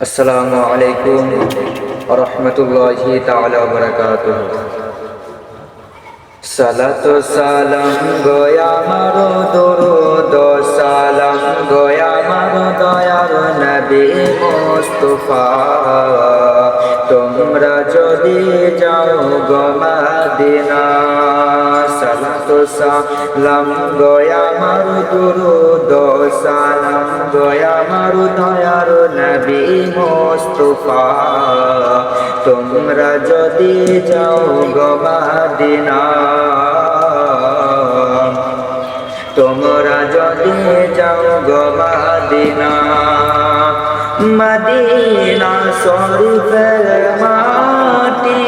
আসসালামু আলাইকুম ওয়া রাহমাতুল্লাহি তাআলা ওয়া বারাকাতুহু। সালাত সালাম গোয়া মারো দরুদ সালাম গোয়া মারো দয়ার নবী মুস্তাফা। তোমরা যদি যাও গো মদিনা, সালাত সালাম গোয়া মারো দরুদ সালাম গোয়া মারো দয়ার নবী মুস্তাফা। তোমরা যদি যাও গো মদিনা, তোমরা যদি যাও গো মদিনা, মদিনা শরীফের মাটি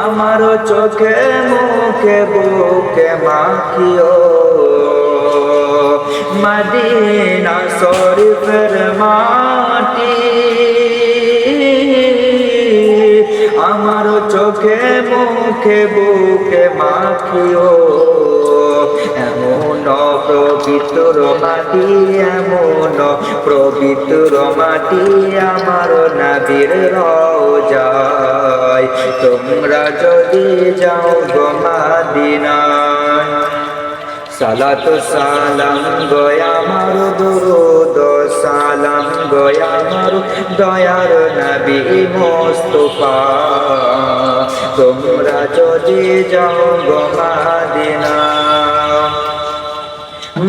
আমার চোখে মুখে বুকে মাখিও। মদিনা শরীফের মাটি আমার চোখে মুখে বুকে মাখিও। এমন পবিত্র মাটি, এমন পবিত্র মাটি আমার নবীর রওজায়। তোমরা যদি যাও গো মদিনা, সালাত সালাম গোয়া মারো দরুদ সালাম গোয়া মারো দয়ার নবী মুস্তাফা। তোমরা যদি যাও গো মদিনা,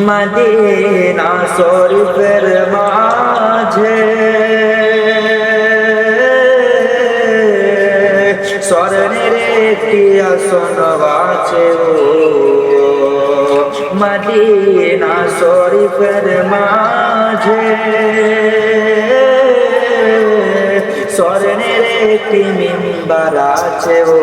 মদিনা শরীফের মাঝে স্বর্ণের একটি আসন আছে ও। মদিনা শরীফের মাঝে স্বর্ণের একটি মিম্বার আছে ও।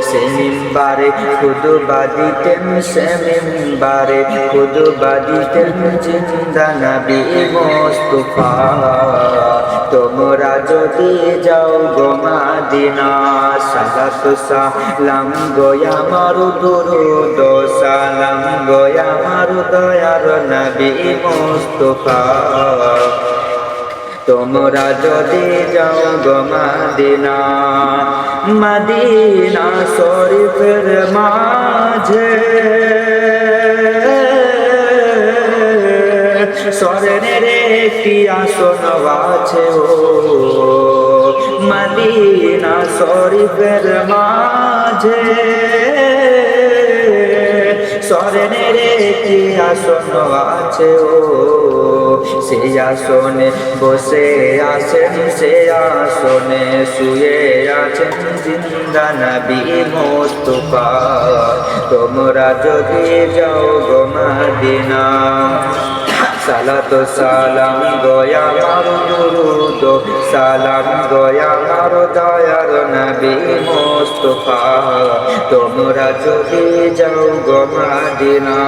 সে মিম্বারে খুতবা দিতেন, সে মিম্বারে খুতবা দিতেন জিন্দা নবী মুস্তাফা। তোমরা যদি যাও গো মদিনা, সালাত সালাম গোয়া মারো দরুদ সালাম গোয়া মারো দয়ার নবী মুস্তাফা। তোমরা যদি যাও গো মদিনা, মদিনা শরীফের মাঝে স্বর্ণের একটি আসন আছে ও। মদিনা শরীফের মাঝে স্বর্ণের একটি আসন আছে ও। সেই আসনে বসে আছেন, সে আসনে শুয়ে আছেন জিন্দা নবী মুস্তাফা। তোমরা যদি যাও গো মদিনা, সালাত সালাম গোয়া মারো দরুদ সালাম গোয়া মারো দয়ার নবী মুস্তাফা। তোমরা যদি যাও গো মদিনা,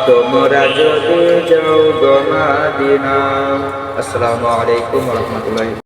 তোমরা যদি যাও গো মদিনা। আসসালামু আলাইকুম ওয়া রাহমাতুল্লাহি।